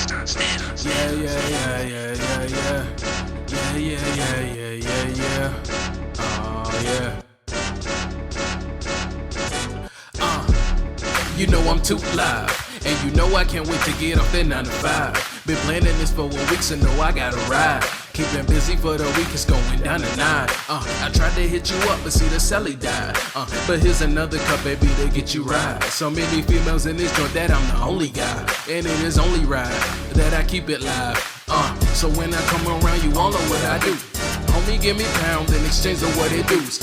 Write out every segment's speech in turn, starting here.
Yeah, yeah, yeah, yeah, yeah, yeah. Yeah, yeah, yeah, yeah, yeah, yeah. Oh, yeah. You know I'm too live, and you know I can't wait to get off that 9 to 5. Been planning this for a week, so know I gotta ride. Keeping busy for the week, it's going down to 9. I tried to hit you up, but see the celly died. But here's another cup, baby, to get you right. So many females in this joint that I'm the only guy, and it is only right that I keep it live. So when I come around, you all know what I do. Homie, give me pounds in exchange of what it does.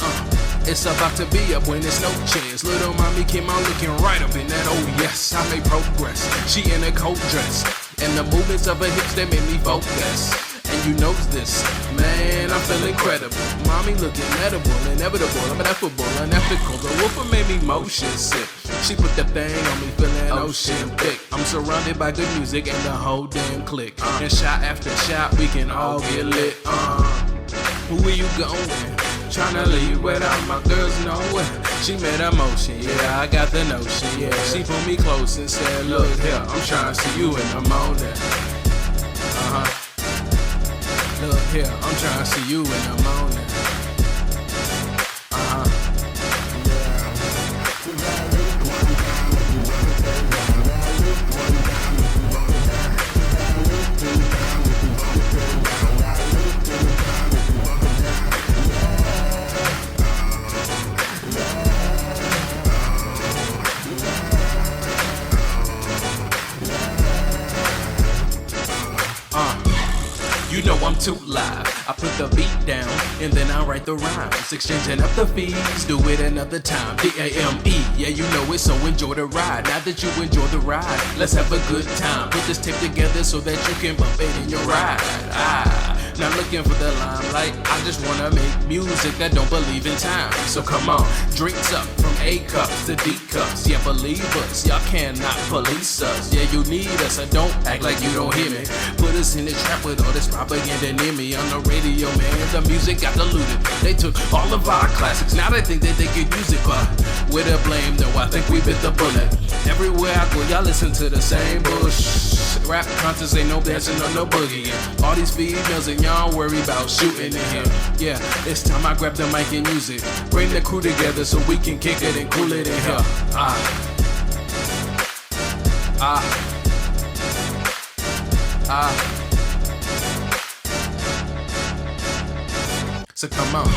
It's about to be up when it's no chance. Little mommy came out looking right up in that, oh yes, I made progress. She in a coat dress, and the movements of her hips, they made me focus. And you know this, man, I feel incredible. Mommy looking edible, inevitable, I'm ineffable, unethical. The woofer made me motion sick. She put that thing on me, feeling ocean thick. I'm surrounded by good music and the whole damn clique. And shot after shot, we can all get lit. Where you going? Tryna leave without my girls knowing. She made a motion, yeah, I got the notion, yeah. She pulled me close and said, look here, I'm tryna see you in the morning. Look here, I'm tryna see you in the morning. You know I'm too live. I put the beat down and then I write the rhymes. Exchanging up the fees, do it another time. DAME, yeah, you know it, so enjoy the ride. Now that you enjoy the ride, let's have a good time. Put this tape together so that you can bump it in your ride. Not looking for the limelight, I just wanna make music that don't believe in time. So come on, drinks up from A cups to D cups. Yeah, believe us, y'all cannot police us. Yeah, you need us, so don't act like you don't hear me. Put us in the trap with all this propaganda near me. On the radio, man, the music got diluted. They took all of our classics, now they think that they could use it, but with a blame, though, I think we bit the bullet. Everywhere I go, y'all listen to the same bullshit. Rap concerts ain't no dancing or no boogieing. All these females and y'all worry about shooting in here. Yeah, it's time I grab the mic and use it. Bring the crew together so we can kick it and cool it in here. So come on.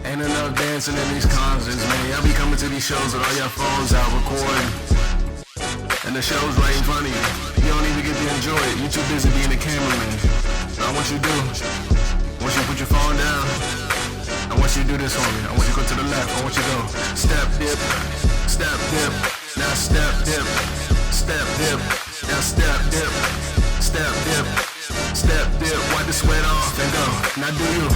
Ain't enough dancing in these concerts, man. Y'all be coming to these shows with all your phones out recording, and the show's right in front of you. You don't even get to enjoy it. You too busy being a cameraman. Now what you do, once you put your phone down, I want you to do this for me. I want you to go to the left. I want you to go step dip, now step dip, step dip, now step dip, step dip, step dip. Wipe the sweat off and go. Now do you.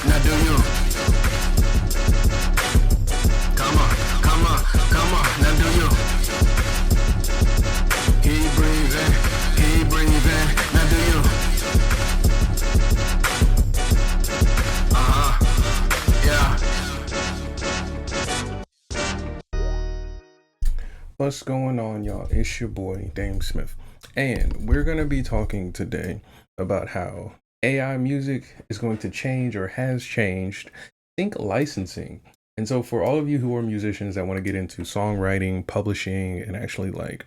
Now do you. Come on, come on, come on. Now do you. Keep breathing, keep breathing. Now do you. Yeah. What's going on, y'all? It's your boy DameSmiff, and we're gonna be talking today about how AI music is going to change or has changed sync licensing. And so for all of you who are musicians that want to get into songwriting, publishing, and actually like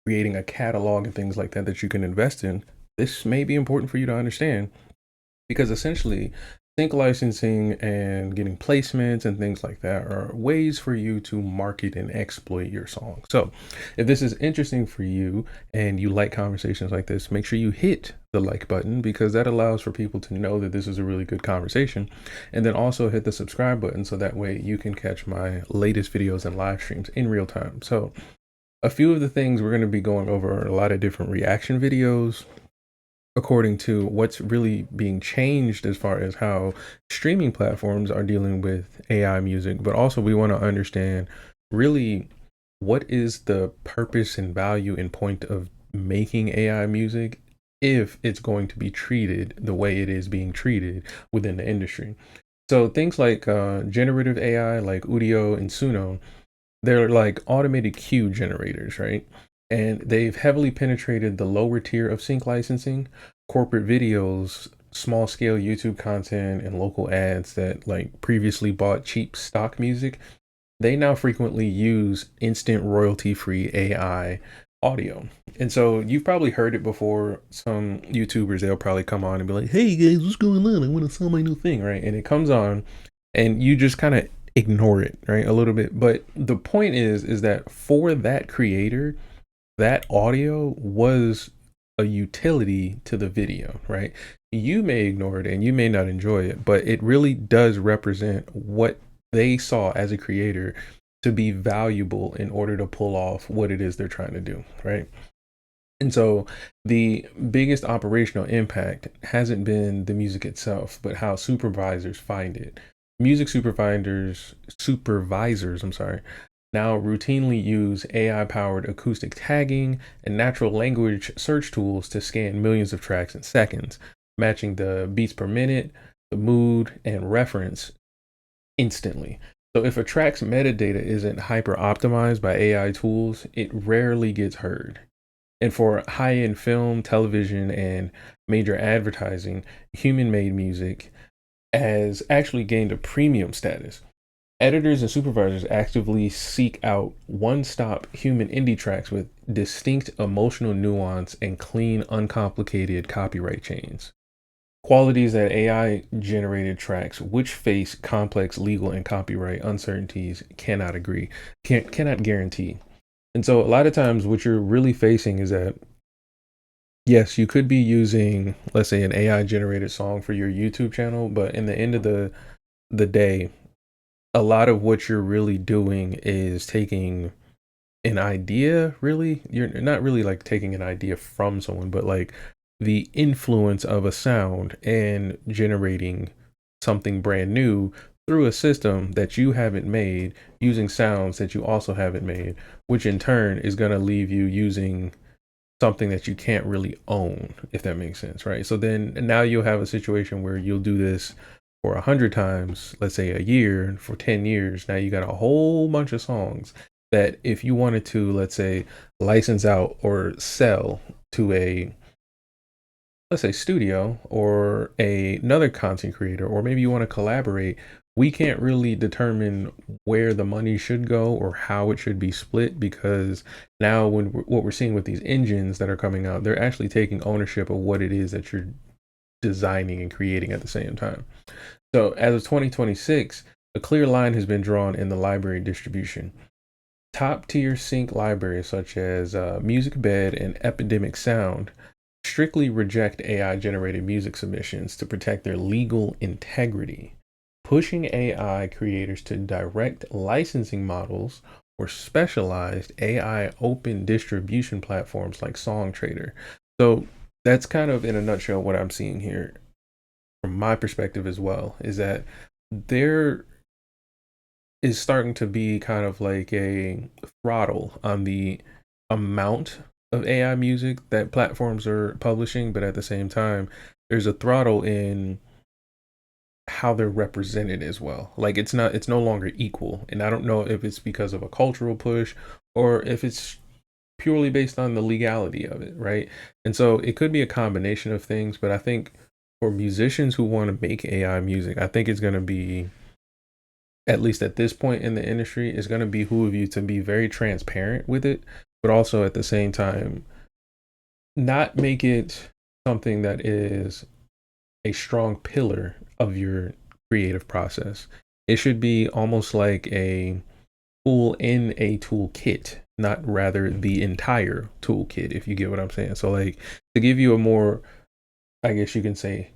creating a catalog and things like that that you can invest in, this may be important for you to understand, because essentially sync licensing and getting placements and things like that are ways for you to market and exploit your song. So if this is interesting for you and you like conversations like this, make sure you hit the like button, because that allows for people to know that this is a really good conversation. And then also hit the subscribe button so that way you can catch my latest videos and live streams in real time. So a few of the things we're going to be going over are a lot of different reaction videos according to what's really being changed as far as how streaming platforms are dealing with AI music. But also we want to understand really what is the purpose and value and point of making AI music if it's going to be treated the way it is being treated within the industry. So things like generative AI, like Udio and Suno, they're like automated cue generators, right? And they've heavily penetrated the lower tier of sync licensing, corporate videos, small scale YouTube content, and local ads that like previously bought cheap stock music. They now frequently use instant royalty free AI audio. And so you've probably heard it before. Some YouTubers, they'll probably come on and be like, hey guys, what's going on? I want to sell my new thing, right? And it comes on and you just kind of ignore it, right? A little bit. But the point is that for that creator, that audio was a utility to the video, right? You may ignore it and you may not enjoy it, but it really does represent what they saw as a creator to be valuable in order to pull off what it is they're trying to do, right? And so the biggest operational impact hasn't been the music itself, but how supervisors find it. Music supervisors, I'm sorry, now routinely use AI-powered acoustic tagging and natural language search tools to scan millions of tracks in seconds, matching the beats per minute, the mood, and reference instantly. So if a track's metadata isn't hyper optimized by AI tools, it rarely gets heard. And for high-end film, television, and major advertising, human-made music has actually gained a premium status. Editors and supervisors actively seek out one-stop human indie tracks with distinct emotional nuance and clean, uncomplicated copyright chains. Qualities that AI-generated tracks, which face complex legal and copyright uncertainties, cannot guarantee. And so a lot of times what you're really facing is that, yes, you could be using, let's say, an AI-generated song for your YouTube channel, but in the end of the day, a lot of what you're really doing is taking an idea, really. You're not really like taking an idea from someone, but like the influence of a sound and generating something brand new through a system that you haven't made using sounds that you also haven't made, which in turn is going to leave you using something that you can't really own, if that makes sense, right? So then now you'll have a situation where you'll do this for 100 times, let's say a year, for 10 years. Now you got a whole bunch of songs that if you wanted to, let's say, license out or sell to a, let's say, studio or another content creator, or maybe you want to collaborate, we can't really determine where the money should go or how it should be split, because now what we're seeing with these engines that are coming out, they're actually taking ownership of what it is that you're designing and creating at the same time. So as of 2026, a clear line has been drawn in the library distribution. Top tier sync libraries such as MusicBed and Epidemic Sound strictly reject AI generated music submissions to protect their legal integrity, pushing AI creators to direct licensing models or specialized AI open distribution platforms like SongTrader. So that's kind of in a nutshell what I'm seeing here from my perspective as well, is that there is starting to be kind of like a throttle on the amount of AI music that platforms are publishing, but at the same time, there's a throttle in how they're represented as well. Like it's no longer equal. And I don't know if it's because of a cultural push or if it's purely based on the legality of it, right? And so it could be a combination of things, but I think for musicians who want to make AI music, I think it's going to be, at least at this point in the industry, it's going to behoove you to be very transparent with it, but also at the same time, not make it something that is a strong pillar of your creative process. It should be almost like a tool in a toolkit, not rather the entire toolkit, if you get what I'm saying. So like, to give you a more, I guess you can say,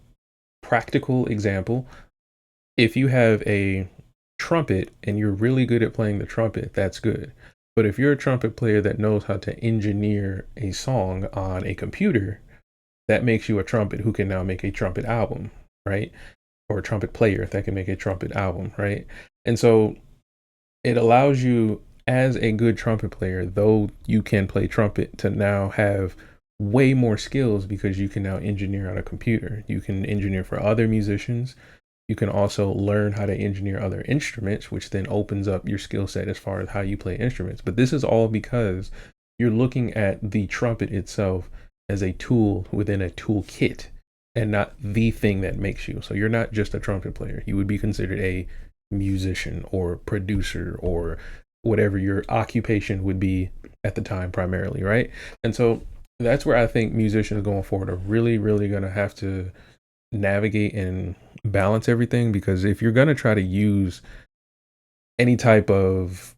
practical example, if you have a trumpet and you're really good at playing the trumpet, that's good. But if you're a trumpet player that knows how to engineer a song on a computer, that makes you a trumpet who can now make a trumpet album, right? Or a trumpet player that can make a trumpet album, right? And so it allows you as a good trumpet player, though you can play trumpet, to now have way more skills because you can now engineer on a computer. You can engineer for other musicians. You can also learn how to engineer other instruments, which then opens up your skill set as far as how you play instruments. But this is all because you're looking at the trumpet itself as a tool within a toolkit and not the thing that makes you. So you're not just a trumpet player. You would be considered a musician or producer or whatever your occupation would be at the time primarily, right? And so that's where I think musicians going forward are really, really going to have to navigate and balance everything, because if you're going to try to use any type of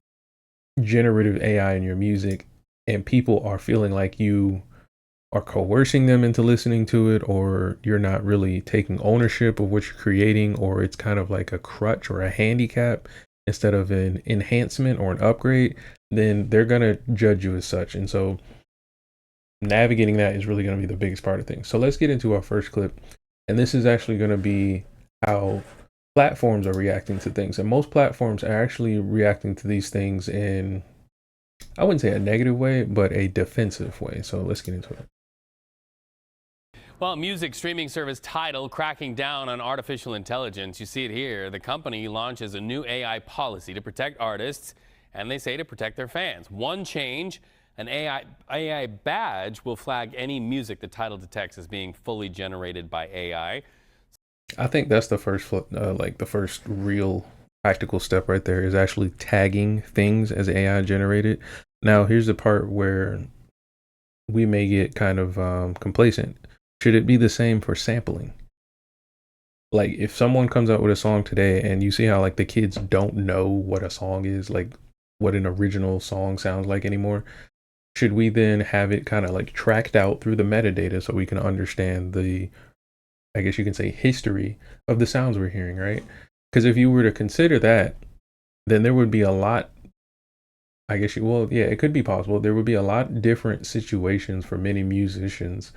generative AI in your music and people are feeling like you are coercing them into listening to it, or you're not really taking ownership of what you're creating, or it's kind of like a crutch or a handicap instead of an enhancement or an upgrade, then they're going to judge you as such. And so navigating that is really going to be the biggest part of things. So let's get into our first clip. And this is actually going to be how platforms are reacting to things. And most platforms are actually reacting to these things in, I wouldn't say a negative way, but a defensive way. So let's get into it. Well, music streaming service Tidal cracking down on artificial intelligence. You see it here. The company launches a new AI policy to protect artists, and they say to protect their fans. One change, an AI badge will flag any music that Tidal detects as being fully generated by AI. I think that's the first, like the first real practical step right there, is actually tagging things as AI generated. Now, here's the part where we may get kind of complacent. Should it be the same for sampling? Like if someone comes out with a song today and you see how like the kids don't know what a song is, like what an original song sounds like anymore, should we then have it kind of like tracked out through the metadata so we can understand the, I guess you can say, history of the sounds we're hearing, right? Because if you were to consider that, then there would be a lot, I guess well, yeah, it could be possible. There would be a lot different situations for many musicians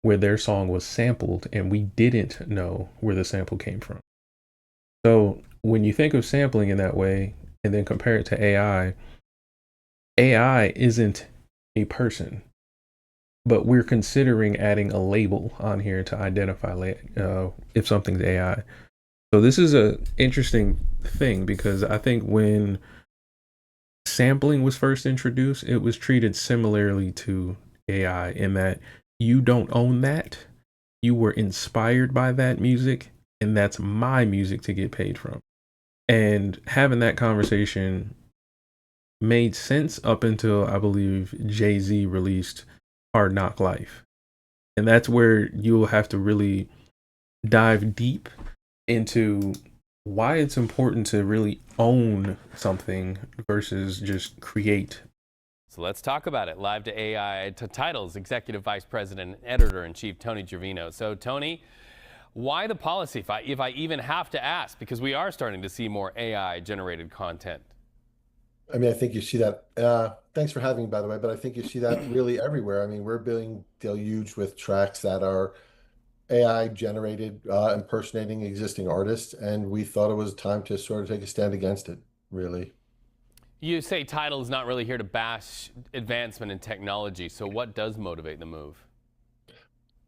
where their song was sampled and we didn't know where the sample came from. So when you think of sampling in that way and then compare it to AI, AI isn't a person, but we're considering adding a label on here to identify if something's AI. So this is a interesting thing, because I think when sampling was first introduced, it was treated similarly to AI in that you don't own that. You were inspired by that music, and that's my music to get paid from. And having that conversation made sense up until I believe Jay-Z released Hard Knock Life. And that's where you'll have to really dive deep into why it's important to really own something versus just create. So let's talk about it. Live to AI, to Tidal's Executive Vice President and Editor-in-Chief, Tony Gervino. So, Tony, why the policy, if I even have to ask? Because we are starting to see more AI-generated content. I mean, I think you see that. Thanks for having me, by the way, but I think you see that really everywhere. I mean, we're being deluged with tracks that are AI generated, impersonating existing artists, and we thought it was time to sort of take a stand against it, really. You say Tidal is not really here to bash advancement in technology, so what does motivate the move?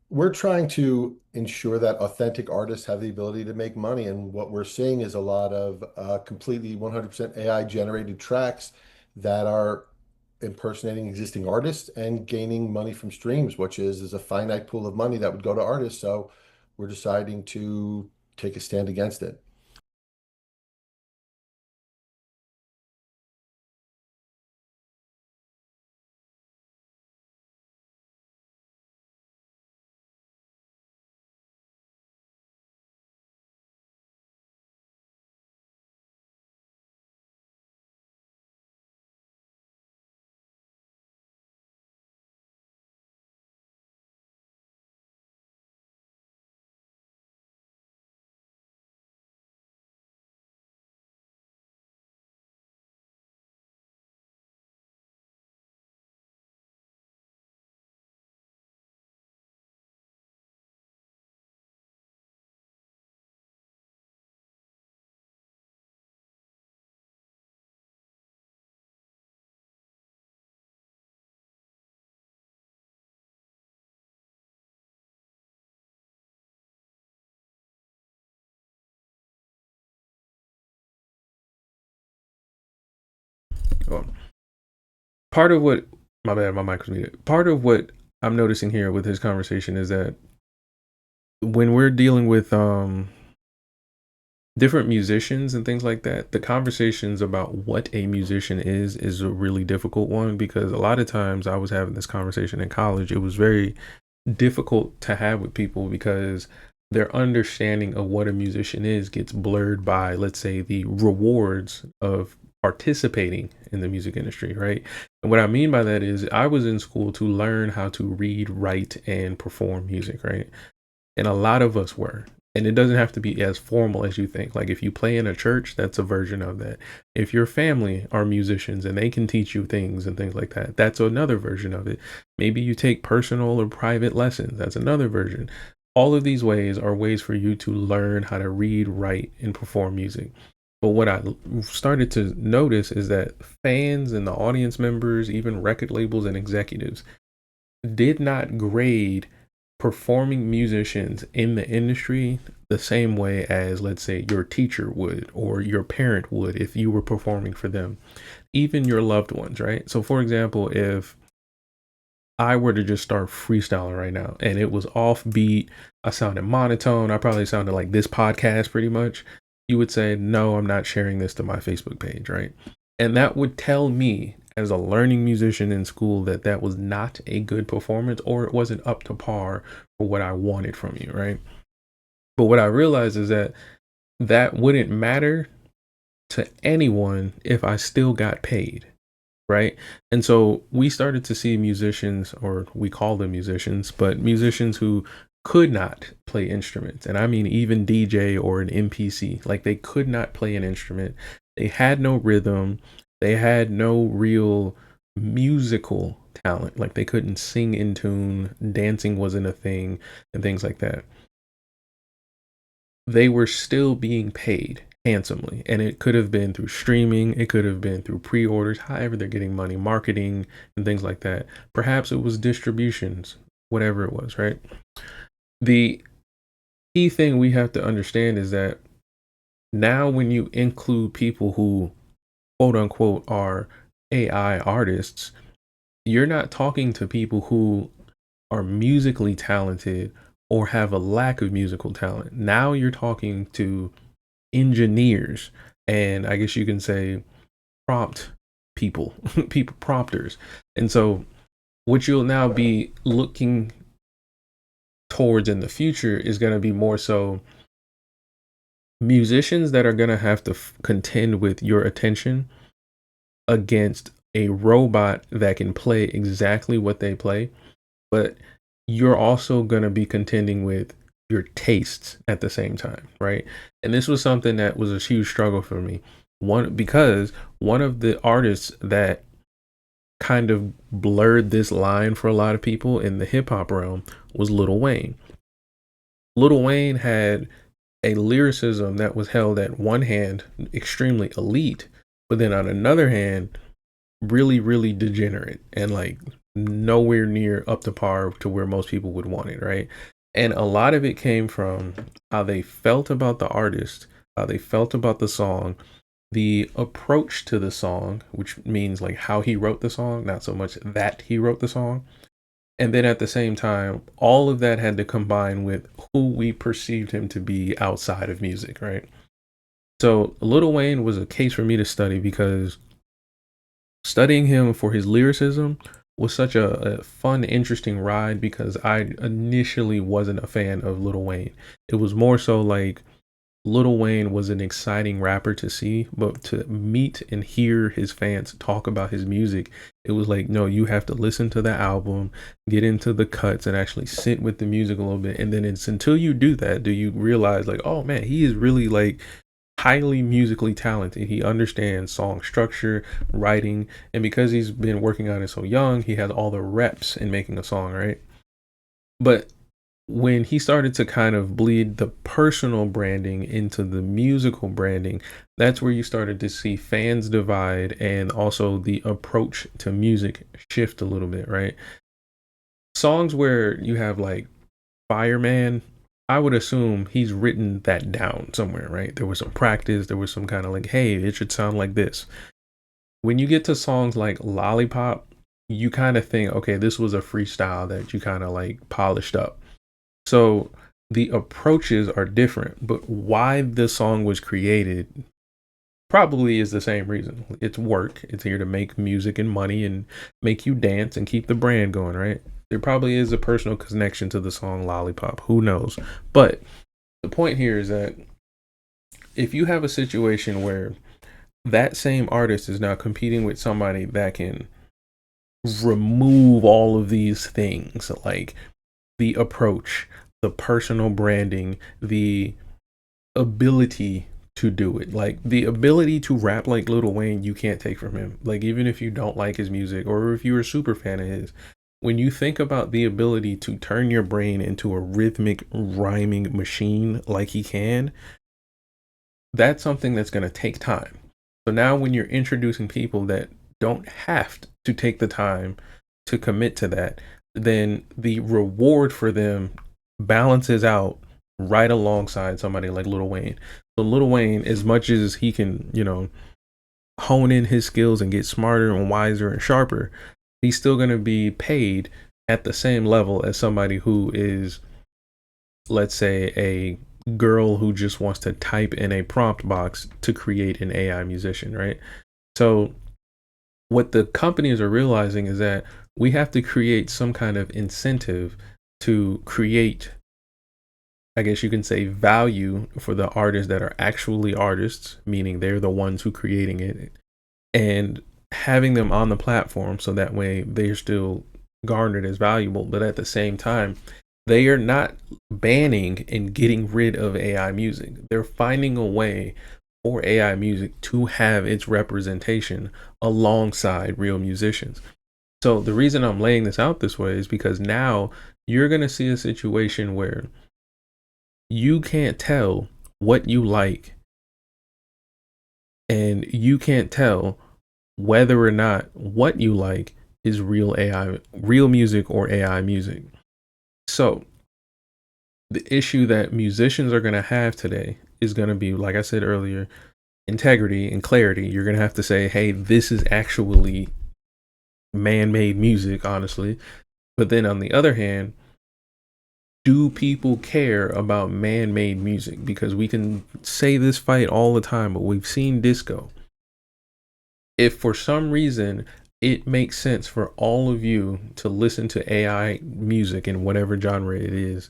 We're trying to ensure that authentic artists have the ability to make money, and what we're seeing is a lot of completely 100% AI generated tracks that are impersonating existing artists and gaining money from streams, which is a finite pool of money that would go to artists. So we're deciding to take a stand against it. part of what, my bad, my mic was muted. Part of what I'm noticing here with his conversation is that when we're dealing with different musicians and things like that, the conversations about what a musician is a really difficult one, because a lot of times I was having this conversation in college. It was very difficult to have with people because their understanding of what a musician is gets blurred by, let's say, the rewards of participating in the music industry, right? And what I mean by that is I was in school to learn how to read, write, and perform music, right? And a lot of us were. And it doesn't have to be as formal as you think. Like if you play in a church, that's a version of that. If your family are musicians and they can teach you things and things like that, that's another version of it. Maybe you take personal or private lessons. That's another version. All of these ways are ways for you to learn how to read, write, and perform music. But what I started to notice is that fans and the audience members, even record labels and executives, did not grade performing musicians in the industry the same way as, let's say, your teacher would or your parent would if you were performing for them, even your loved ones, right? So for example, if I were to just start freestyling right now and it was offbeat, I sounded monotone, I probably sounded like this podcast pretty much, you would say, no, I'm not sharing this to my Facebook page, right? And that would tell me as a learning musician in school that that was not a good performance, or it wasn't up to par for what I wanted from you, right? But what I realized is that that wouldn't matter to anyone if I still got paid, right? And so we started to see musicians, or we call them musicians, but musicians who could not play instruments. And I mean, even DJ or an MPC, like they could not play an instrument. They had no rhythm. They had no real musical talent. Like they couldn't sing in tune. Dancing wasn't a thing and things like that. They were still being paid handsomely. And it could have been through streaming. It could have been through pre-orders, however they're getting money, marketing and things like that. Perhaps it was distributions, whatever it was, right? The key thing we have to understand is that now when you include people who quote unquote are AI artists, you're not talking to people who are musically talented or have a lack of musical talent. Now you're talking to engineers, and I guess you can say prompt people, people prompters. And so what you'll now be looking towards in the future is going to be more so musicians that are going to have to contend with your attention against a robot that can play exactly what they play, but you're also going to be contending with your tastes at the same time, right? And this was something that was a huge struggle for me. Because one of the artists that kind of blurred this line for a lot of people in the hip hop realm was Lil Wayne. Lil Wayne had a lyricism that was held at one hand extremely elite, but then on another hand, really, really degenerate and like nowhere near up to par to where most people would want it, right? And a lot of it came from how they felt about the artist, how they felt about the song, the approach to the song, which means like how he wrote the song, not so much that he wrote the song. And then at the same time, all of that had to combine with who we perceived him to be outside of music, right? So Lil Wayne was a case for me to study because studying him for his lyricism was such a fun, interesting ride, because I initially wasn't a fan of Lil Wayne. It was more so like Lil Wayne was an exciting rapper to see, but to meet and hear his fans talk about his music, it was like, no, you have to listen to the album, get into the cuts, and actually sit with the music a little bit. And then it's until you do that, do you realize like, oh man, he is really like highly musically talented. He understands song structure, writing, and because he's been working on it so young, he has all the reps in making a song, right? But when he started to kind of bleed the personal branding into the musical branding, that's where you started to see fans divide and also the approach to music shift a little bit, right? Songs where you have like Fireman, I would assume he's written that down somewhere, right? There was some practice, there was some kind of like, hey, it should sound like this. When you get to songs like Lollipop, you kind of think, okay, this was a freestyle that you kind of like polished up. So the approaches are different, but why the song was created probably is the same reason. It's work. It's here to make music and money and make you dance and keep the brand going, right? There probably is a personal connection to the song Lollipop. Who knows? But the point here is that if you have a situation where that same artist is now competing with somebody that can remove all of these things, like the approach, the personal branding, the ability to do it, like the ability to rap like Lil Wayne, you can't take from him. Like, even if you don't like his music or if you're a super fan of his, when you think about the ability to turn your brain into a rhythmic rhyming machine like he can, that's something that's going to take time. So now when you're introducing people that don't have to take the time to commit to that, then the reward for them balances out right alongside somebody like Lil Wayne. So Lil Wayne, as much as he can, hone in his skills and get smarter and wiser and sharper, he's still going to be paid at the same level as somebody who is, let's say, a girl who just wants to type in a prompt box to create an AI musician, right? So what the companies are realizing is that we have to create some kind of incentive to create, I guess you can say, value for the artists that are actually artists, meaning they're the ones who creating it, and having them on the platform so that way they're still garnered as valuable. But at the same time, they are not banning and getting rid of AI music. They're finding a way for AI music to have its representation alongside real musicians. So the reason I'm laying this out this way is because now you're going to see a situation where you can't tell what you like, and you can't tell whether or not what you like is real music or AI music. So the issue that musicians are going to have today is going to be, like I said earlier, integrity and clarity. You're going to have to say, hey, this is actually man-made music, honestly. But then on the other hand, do people care about man-made music? Because we can say this fight all the time, but we've seen disco. If for some reason it makes sense for all of you to listen to AI music in whatever genre it is,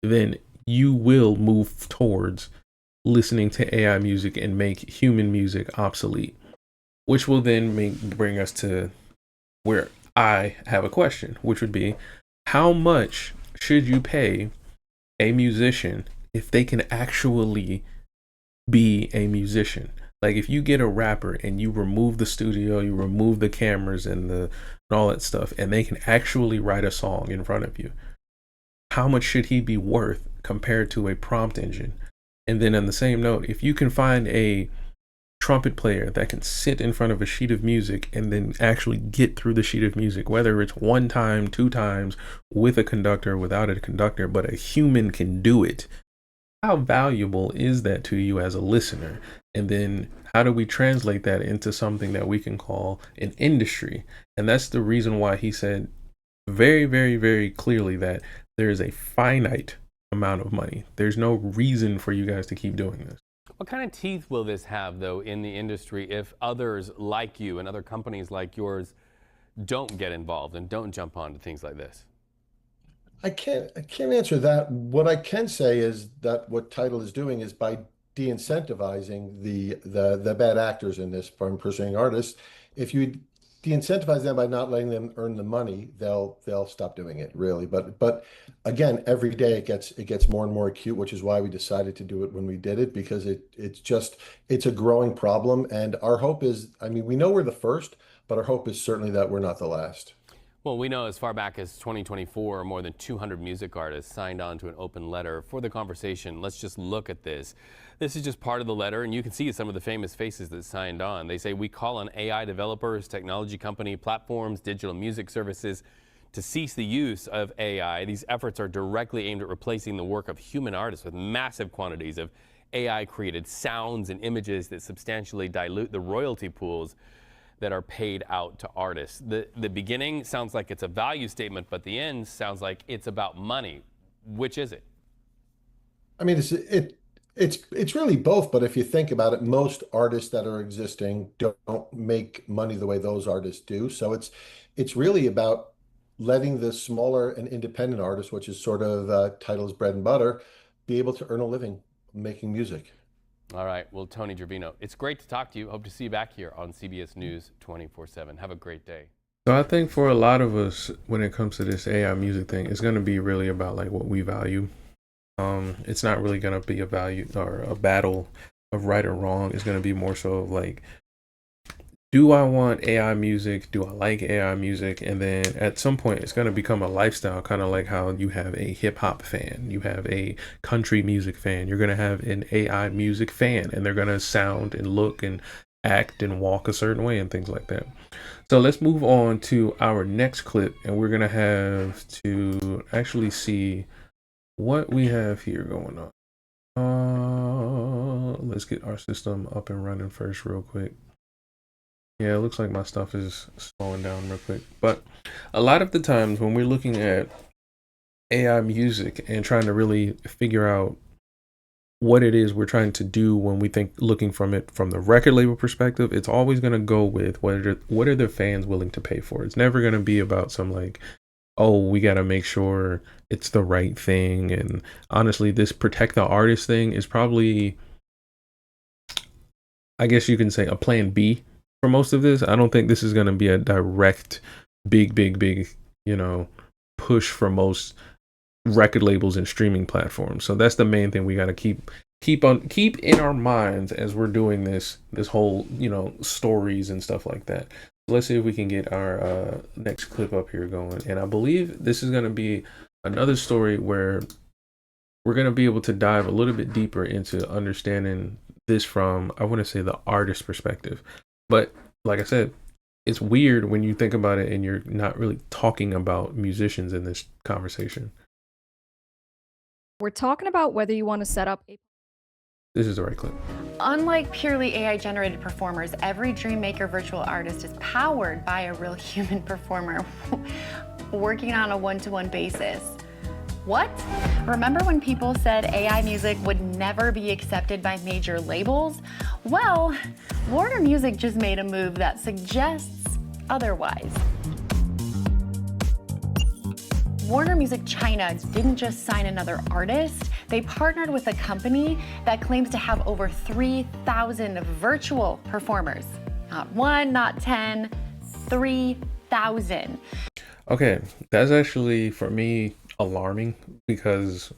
then you will move towards listening to AI music and make human music obsolete, which will then bring us to where I have a question, which would be, how much should you pay a musician if they can actually be a musician? Like, if you get a rapper and you remove the studio, you remove the cameras and all that stuff, and they can actually write a song in front of you, how much should he be worth compared to a prompt engine? And then on the same note, if you can find a trumpet player that can sit in front of a sheet of music and then actually get through the sheet of music, whether it's one time, two times, with a conductor, without a conductor, but a human can do it, how valuable is that to you as a listener? And then how do we translate that into something that we can call an industry? And that's the reason why he said very, very, very clearly that there is a finite amount of money. There's no reason for you guys to keep doing this. What kind of teeth will this have, though, in the industry if others like you and other companies like yours don't get involved and don't jump onto things like this? I can't answer that. What I can say is that what Tidal is doing is by de-incentivizing the bad actors in this from pursuing artists. If you de-incentivize them by not letting them earn the money, they'll stop doing it, really. But again, every day it gets more and more acute, which is why we decided to do it when we did it, because it's a growing problem. And our hope is, I mean, we know we're the first, but our hope is certainly that we're not the last. Well, we know as far back as 2024, more than 200 music artists signed on to an open letter for the conversation. Let's just look at this. This is just part of the letter, and you can see some of the famous faces that signed on. They say, we call on AI developers, technology company platforms, digital music services to cease the use of AI. These efforts are directly aimed at replacing the work of human artists with massive quantities of AI-created sounds and images that substantially dilute the royalty pools that are paid out to artists. The beginning sounds like it's a value statement, but the end sounds like it's about money. Which is it? I mean, it's really both, but if you think about it, most artists that are existing don't make money the way those artists do. So it's really about letting the smaller and independent artists, which is sort of Tidal's bread and butter, be able to earn a living making music. All right. Well, Tony Gervino, it's great to talk to you. Hope to see you back here on CBS News 24/7. Have a great day. So I think for a lot of us, when it comes to this AI music thing, it's going to be really about like what we value. It's not really going to be a value or a battle of right or wrong. It's going to be more so of like, do I want AI music? Do I like AI music? And then at some point, it's going to become a lifestyle, kind of like how you have a hip hop fan, you have a country music fan, you're going to have an AI music fan, and they're going to sound and look and act and walk a certain way and things like that. So let's move on to our next clip, and we're going to have to actually see what we have here going on. Let's get our system up and running first real quick. Yeah, it looks like my stuff is slowing down real quick. But a lot of the times when we're looking at AI music and trying to really figure out what it is we're trying to do when we think looking from it from the record label perspective, it's always going to go with what are the fans willing to pay for. It's never going to be about some like, oh, we got to make sure it's the right thing. And honestly, this protect the artist thing is probably, I guess you can say, a plan B for most of this. I don't think this is going to be a direct big, you know, push for most record labels and streaming platforms. So that's the main thing we got to keep in our minds as we're doing this whole, you know, stories and stuff like that. Let's see if we can get our next clip up here going. And I believe this is going to be another story where we're going to be able to dive a little bit deeper into understanding this from, I want to say, the artist perspective. But like I said, it's weird when you think about it and you're not really talking about musicians in this conversation. We're talking about whether you want to set up a... This is the right clip. Unlike purely AI-generated performers, every Dreammaker virtual artist is powered by a real human performer working on a one-to-one basis. What? Remember when people said AI music would never be accepted by major labels? Well, Warner Music just made a move that suggests otherwise. Warner Music China didn't just sign another artist, they partnered with a company that claims to have over 3,000 virtual performers. Not one, not 10, 3,000. Okay, that's actually, for me, alarming, because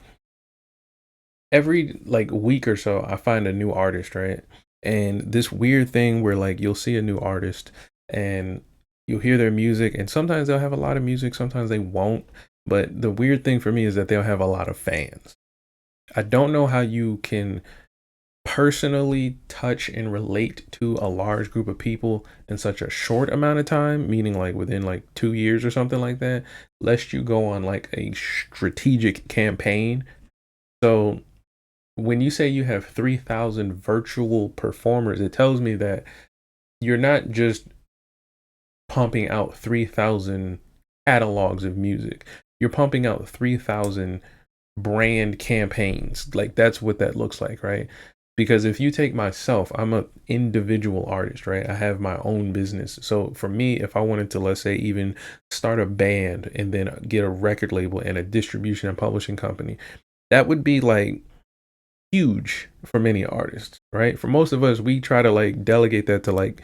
every like week or so I find a new artist, right? And this weird thing where like you'll see a new artist and you'll hear their music, and sometimes they'll have a lot of music, sometimes they won't. But the weird thing for me is that they'll have a lot of fans. I don't know how you can personally touch and relate to a large group of people in such a short amount of time, meaning like within like 2 years or something like that, lest you go on like a strategic campaign. So when you say you have 3,000 virtual performers, it tells me that you're not just pumping out 3,000 catalogs of music. You're pumping out 3,000 brand campaigns. Like that's what that looks like, right? Because if you take myself, I'm an individual artist, right? I have my own business. So for me, if I wanted to, let's say, even start a band and then get a record label and a distribution and publishing company, that would be like huge for many artists, right? For most of us, we try to like delegate that to like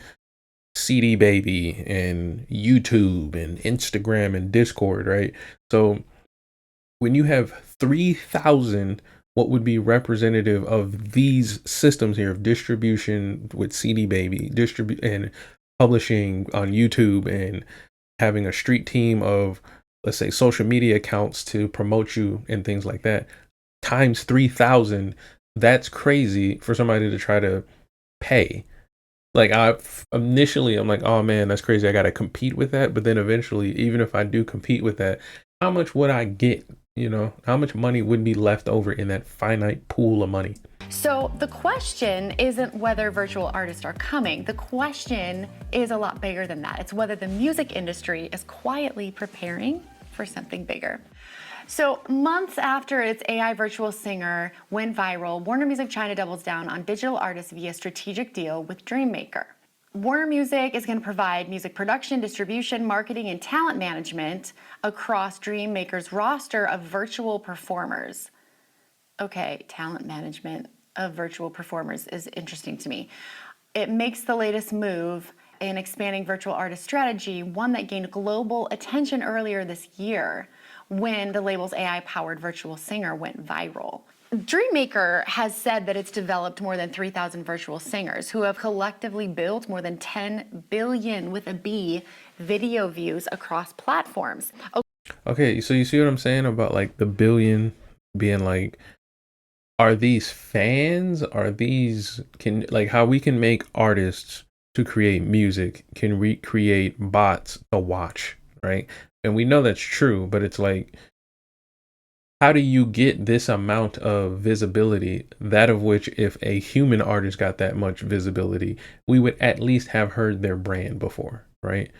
CD Baby and YouTube and Instagram and Discord, right? So when you have 3,000, what would be representative of these systems here of distribution with CD Baby, and publishing on YouTube, and having a street team of, let's say, social media accounts to promote you and things like that, times 3,000, that's crazy for somebody to try to pay. Like initially I'm like, oh man, that's crazy. I got to compete with that. But then eventually, even if I do compete with that, how much would I get? You know, how much money would be left over in that finite pool of money? So the question isn't whether virtual artists are coming. The question is a lot bigger than that. It's whether the music industry is quietly preparing for something bigger. So months after its AI virtual singer went viral, Warner Music China doubles down on digital artists via strategic deal with DreamMaker. Warner Music is going to provide music production, distribution, marketing, and talent management across DreamMaker's roster of virtual performers. Okay, talent management of virtual performers is interesting to me. It makes the latest move in expanding virtual artist strategy, one that gained global attention earlier this year when the label's AI-powered virtual singer went viral. DreamMaker has said that it's developed more than 3,000 virtual singers who have collectively built more than 10 billion with a B video views across platforms. Okay, so you see what I'm saying about like the billion being like, are these fans? Are these like how we can make artists to create music can recreate bots to watch, right? And we know that's true, but it's like, how do you get this amount of visibility, that of which if a human artist got that much visibility, we would at least have heard their brand before, right?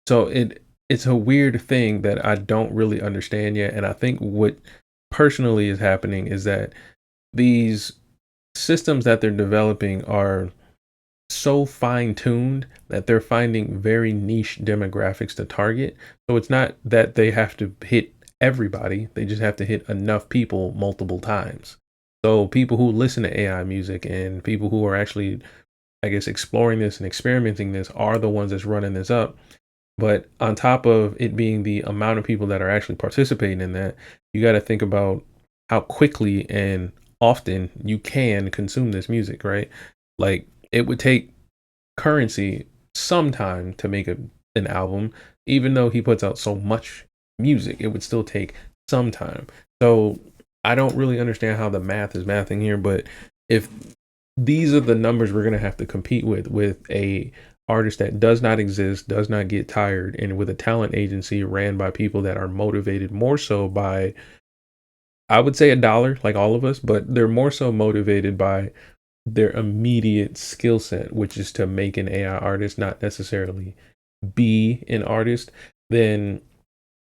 So it's a weird thing that I don't really understand yet. And I think what personally is happening is that these systems that they're developing are so fine-tuned that they're finding very niche demographics to target. So it's not that they have to hit everybody, they just have to hit enough people multiple times. So people who listen to AI music and people who are actually, I guess, exploring this and experimenting this are the ones that's running this up. But on top of it being the amount of people that are actually participating in that, you got to think about how quickly and often you can consume this music, right? Like it would take Currency some time to make an album. Even though he puts out so much music, it would still take some time. So I don't really understand how the math is mathing here, but if these are the numbers we're going to have to compete with a artist that does not exist, does not get tired, and with a talent agency ran by people that are motivated more so by, I would say, a dollar, like all of us, but they're more so motivated by their immediate skill set, which is to make an AI artist, not necessarily be an artist, then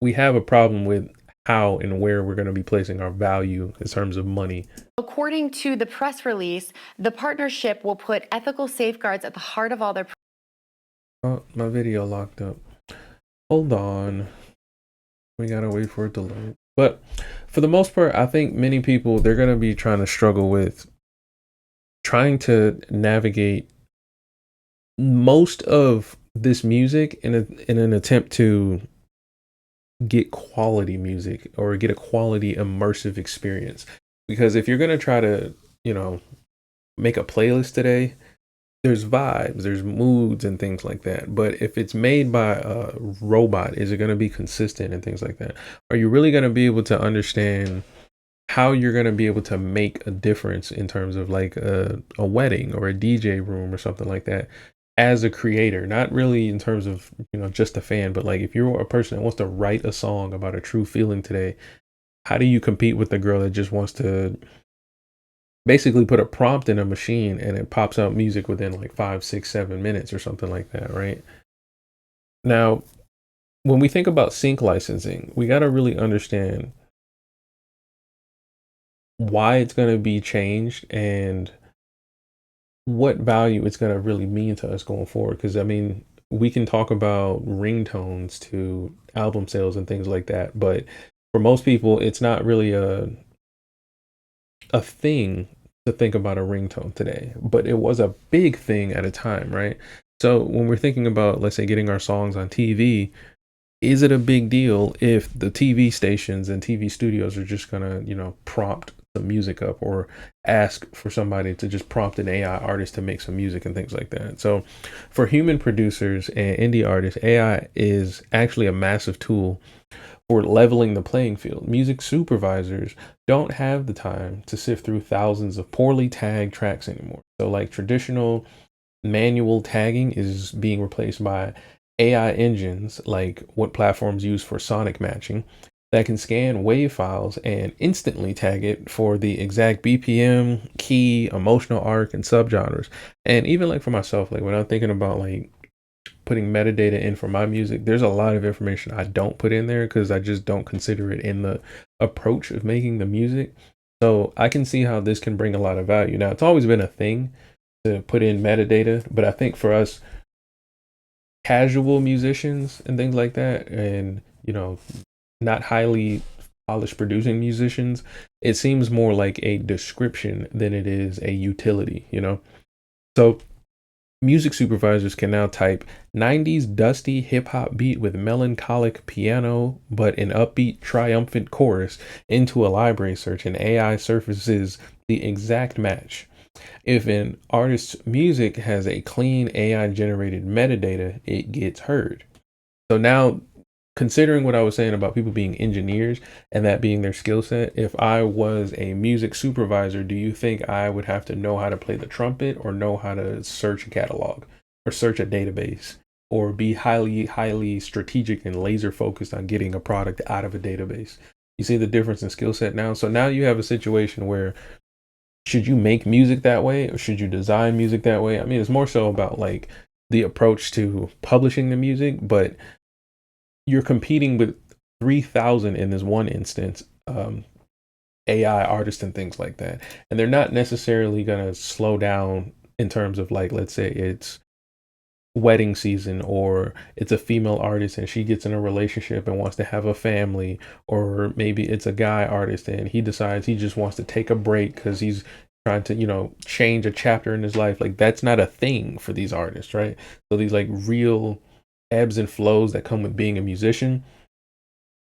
we have a problem with how and where we're going to be placing our value in terms of money. According to the press release, the partnership will put ethical safeguards at the heart of all their. Oh, my video locked up. Hold on. We gotta wait for it to load. But for the most part, I think many people, they're going to be trying to struggle with trying to navigate most of this music in an attempt to get quality music or get a quality immersive experience. Because if you're going to try to, make a playlist today, there's vibes, there's moods and things like that. But if it's made by a robot, is it going to be consistent and things like that? Are you really going to be able to understand how you're going to be able to make a difference in terms of like a wedding or a DJ room or something like that as a creator? Not really in terms of, just a fan, but like if you're a person that wants to write a song about a true feeling today, how do you compete with the girl that just wants to basically put a prompt in a machine and it pops out music within like 5, 6, 7 minutes or something like that, right? Now, when we think about sync licensing, we got to really understand why it's going to be changed and what value it's going to really mean to us going forward. Because I mean, we can talk about ringtones to album sales and things like that, but for most people, it's not really a thing to think about a ringtone today, but it was a big thing at a time, right? So when we're thinking about, let's say, getting our songs on TV, is it a big deal if the TV stations and TV studios are just gonna, prompt some music up or ask for somebody to just prompt an AI artist to make some music and things like that? So for human producers and indie artists, AI is actually a massive tool for leveling the playing field. Music supervisors don't have the time to sift through thousands of poorly tagged tracks anymore. So like traditional manual tagging is being replaced by AI engines, like what platforms use for sonic matching, that can scan WAV files and instantly tag it for the exact BPM, key, emotional arc, and subgenres. And even like for myself, like when I'm thinking about like putting metadata in for my music, there's a lot of information I don't put in there because I just don't consider it in the approach of making the music. So I can see how this can bring a lot of value. Now, it's always been a thing to put in metadata, but I think for us casual musicians and things like that, and not highly polished producing musicians, it seems more like a description than it is a utility, So music supervisors can now type 90s dusty hip hop beat with melancholic piano but an upbeat triumphant chorus into a library search, and AI surfaces the exact match. If an artist's music has a clean AI generated metadata, it gets heard. So now, considering what I was saying about people being engineers and that being their skill set, if I was a music supervisor, do you think I would have to know how to play the trumpet or know how to search a catalog or search a database or be highly strategic and laser focused on getting a product out of a database? You see the difference in skill set now? So now you have a situation where should you make music that way or should you design music that way? I mean, it's more so about like the approach to publishing the music, but you're competing with 3,000 in this one instance, AI artists and things like that. And they're not necessarily going to slow down in terms of like, let's say it's wedding season or it's a female artist and she gets in a relationship and wants to have a family, or maybe it's a guy artist and he decides he just wants to take a break because he's trying to change a chapter in his life. Like that's not a thing for these artists, right? So these like real ebbs and flows that come with being a musician,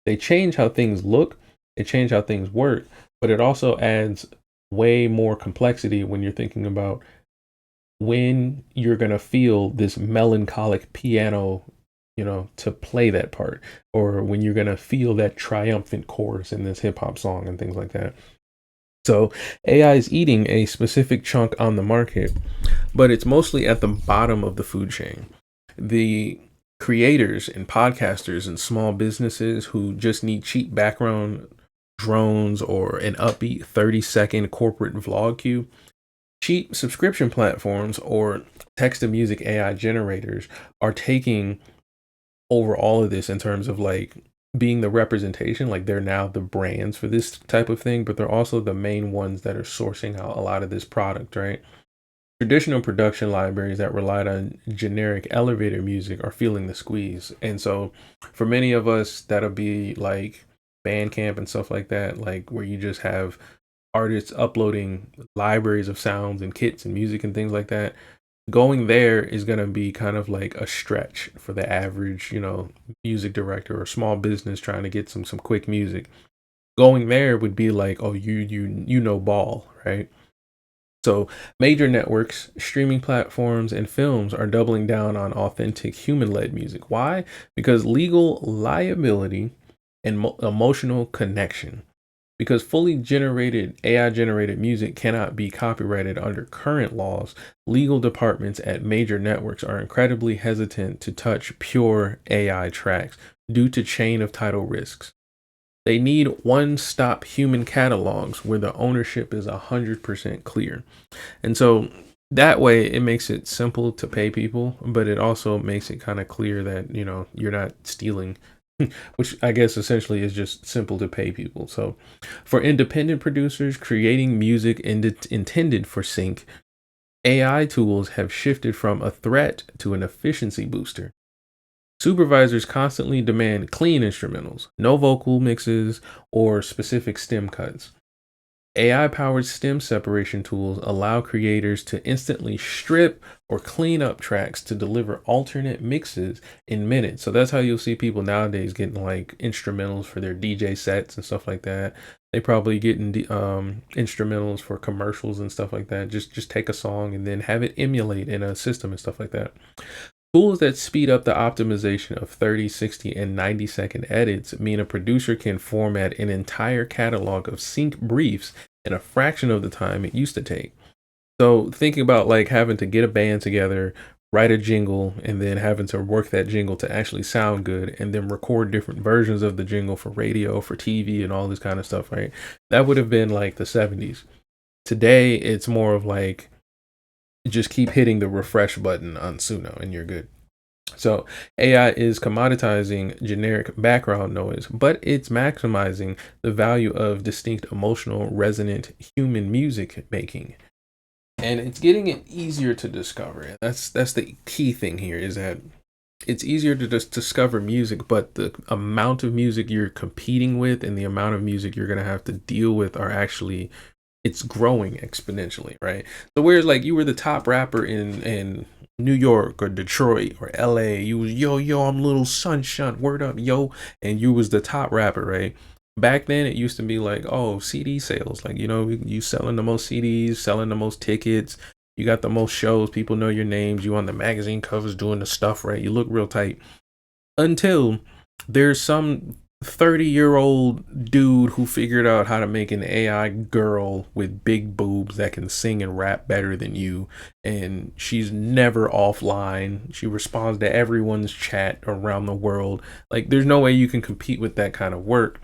they change how things look, they change how things work, but it also adds way more complexity when you're thinking about when you're going to feel this melancholic piano, to play that part, or when you're going to feel that triumphant chorus in this hip hop song and things like that. So AI is eating a specific chunk on the market, but it's mostly at the bottom of the food chain. The creators and podcasters and small businesses who just need cheap background drones or an upbeat 30-second corporate vlog cue, cheap subscription platforms or text-to-music AI generators are taking over all of this in terms of like being the representation. Like they're now the brands for this type of thing, but they're also the main ones that are sourcing out a lot of this product, right? Traditional production libraries that relied on generic elevator music are feeling the squeeze. And so for many of us, that'll be like Bandcamp and stuff like that, like where you just have artists uploading libraries of sounds and kits and music and things like that. Going there is going to be kind of like a stretch for the average, music director or small business trying to get some quick music. Going there would be like, oh, you know ball, right? So major networks, streaming platforms, and films are doubling down on authentic human-led music. Why? Because legal liability and emotional connection. Because fully generated, AI-generated music cannot be copyrighted under current laws, legal departments at major networks are incredibly hesitant to touch pure AI tracks due to chain of title risks. They need one-stop human catalogs where the ownership is 100% clear. And so that way it makes it simple to pay people, but it also makes it kind of clear that, you're not stealing, which I guess essentially is just simple to pay people. So for independent producers creating music intended for sync, AI tools have shifted from a threat to an efficiency booster. Supervisors constantly demand clean instrumentals, no vocal mixes or specific stem cuts. AI-powered stem separation tools allow creators to instantly strip or clean up tracks to deliver alternate mixes in minutes. So that's how you'll see people nowadays getting like instrumentals for their DJ sets and stuff like that. They probably getting instrumentals for commercials and stuff like that. Just take a song and then have it emulate in a system and stuff like that. Tools that speed up the optimization of 30, 60, and 90-second edits mean a producer can format an entire catalog of sync briefs in a fraction of the time it used to take. So thinking about like having to get a band together write a jingle and then having to work that jingle to actually sound good and then record different versions of the jingle for radio, for TV, and all this kind of stuff, right? That would have been like the 70s. Today, it's more of like, just keep hitting the refresh button on Suno and you're good. So AI is commoditizing generic background noise, but it's maximizing the value of distinct, emotional, resonant human music making. And it's getting it easier to discover. That's the key thing here, is that it's easier to just discover music, but the amount of music you're competing with and the amount of music you're going to have to deal with are actually, it's growing exponentially, right? So whereas like you were the top rapper in New York or Detroit or LA, you was yo, I'm Little Sunshine, word up, yo, and you was the top rapper, right? Back then it used to be like, oh, CD sales, like, you know, you selling the most CDs, selling the most tickets, you got the most shows, people know your names, you on the magazine covers doing the stuff, right? You look real tight. Until there's some 30-year-old dude who figured out how to make an AI girl with big boobs that can sing and rap better than you, and she's never offline. She responds to everyone's chat around the world. Like, there's no way you can compete with that kind of work,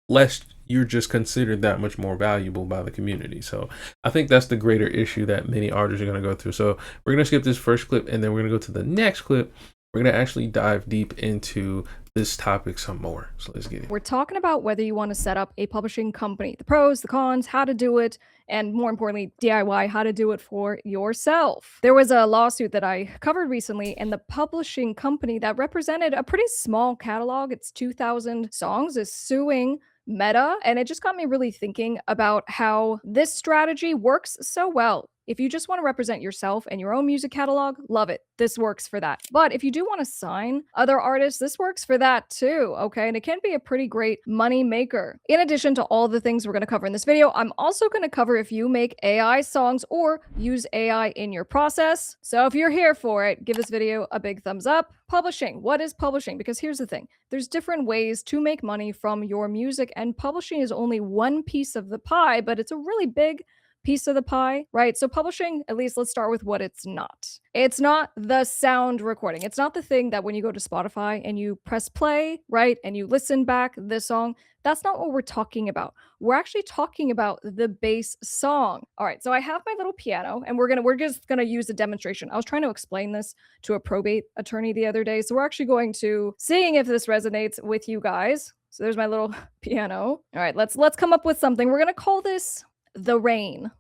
lest you're just considered that much more valuable by the community. So I think that's the greater issue that many artists are going to go through. So we're going to skip this first clip, and then we're going to go to the next clip. We're going to actually dive deep into this topic some more. So let's get it. We're talking about whether you want to set up a publishing company, the pros, the cons, how to do it, and more importantly, DIY, how to do it for yourself. There was a lawsuit that I covered recently, and the publishing company that represented a pretty small catalog, it's 2,000 songs, is suing Meta. And it just got me really thinking about how this strategy works so well. If you just want to represent yourself and your own music catalog, love it. This works for that. But if you do want to sign other artists, this works for that too, okay? And it can be a pretty great money maker. In addition to all the things we're going to cover in this video, I'm also going to cover if you make AI songs or use AI in your process. So if you're here for it, give this video a big thumbs up. Publishing. What is publishing? Because here's the thing. There's different ways to make money from your music, and publishing is only one piece of the pie, but it's a really big piece of the pie, right? So publishing, at least let's start with what it's not. It's not the sound recording. It's not the thing that when you go to Spotify and you press play, right? And you listen back this song, that's not what we're talking about. We're actually talking about the bass song. All right, so I have my little piano, and we're just gonna use a demonstration. I was trying to explain this to a probate attorney the other day, so we're actually going to seeing if this resonates with you guys. So there's my little piano. All right, let's come up with something. We're gonna call this The Rain.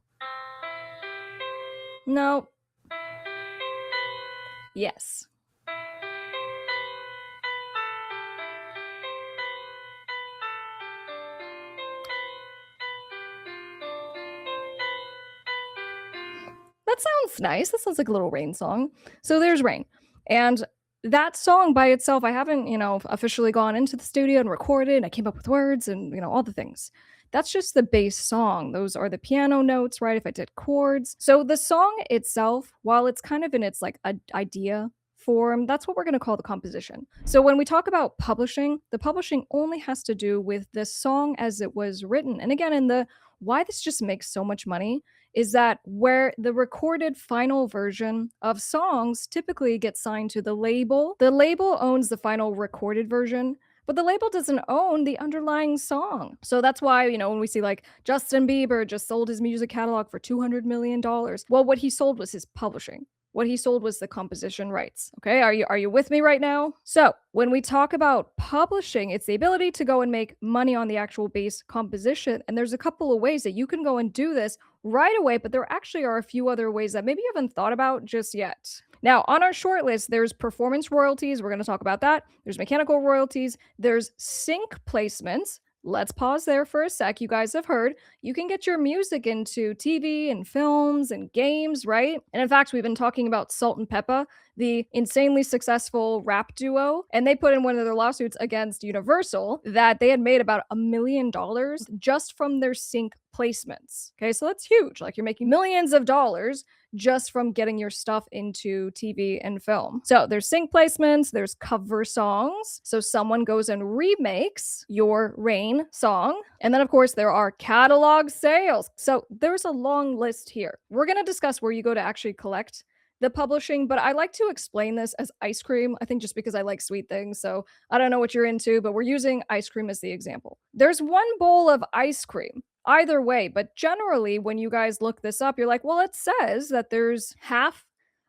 No. Yes. That sounds nice. That sounds like a little rain song. So there's Rain. And that song by itself, I haven't, officially gone into the studio and recorded. I came up with words and, all the things. That's just the bass song. Those are the piano notes, right? If I did chords. So the song itself, while it's kind of in its like idea form, that's what we're going to call the composition. So when we talk about publishing, the publishing only has to do with the song as it was written. And again, in the why this just makes so much money is that where the recorded final version of songs typically gets signed to the label owns the final recorded version, but the label doesn't own the underlying song. So that's why, when we see like Justin Bieber just sold his music catalog for $200 million. Well, what he sold was his publishing. What he sold was the composition rights. Okay, are you with me right now? So when we talk about publishing, it's the ability to go and make money on the actual bass composition. And there's a couple of ways that you can go and do this right away, but there actually are a few other ways that maybe you haven't thought about just yet. Now, on our short list, there's performance royalties. We're going to talk about that. There's mechanical royalties. There's sync placements. Let's pause there for a sec. You guys have heard you can get your music into TV and films and games, right? And in fact, we've been talking about Salt and Peppa, the insanely successful rap duo, and they put in one of their lawsuits against Universal that they had made about $1 million just from their sync placements. Okay, so that's huge. Like, you're making millions of dollars just from getting your stuff into TV and film. So there's sync placements, there's cover songs. So someone goes and remakes your Rain song. And then of course there are catalog sales. So there's a long list here. We're going to discuss where you go to actually collect the publishing, but I like to explain this as ice cream. I think just because I like sweet things. So I don't know what you're into, but we're using ice cream as the example. There's one bowl of ice cream either way, but generally, when you guys look this up, you're like, well, it says that there's half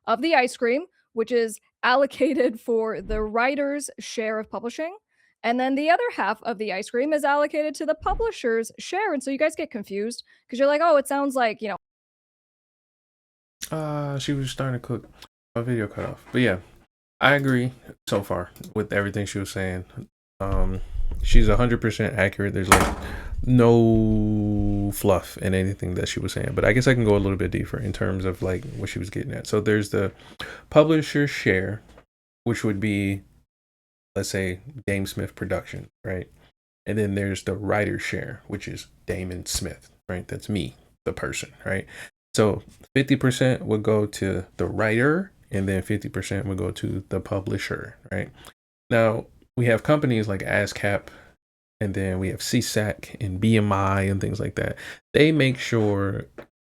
of the ice cream, which is allocated for the writer's share of publishing. And then the other half of the ice cream is allocated to the publisher's share. And so you guys get confused because you're like, oh, it sounds like, She was starting to cook. My video cut off. But yeah, I agree so far with everything she was saying. She's 100% accurate. There's like no fluff in anything that she was saying. But I guess I can go a little bit deeper in terms of like what she was getting at. So there's the publisher share, which would be, let's say, DameSmiff production, right? And then there's the writer share, which is DameSmiff, right? That's me, the person, right? So 50% would go to the writer, and then 50% would go to the publisher, right? Now, we have companies like ASCAP, and then we have CSAC and BMI and things like that. They make sure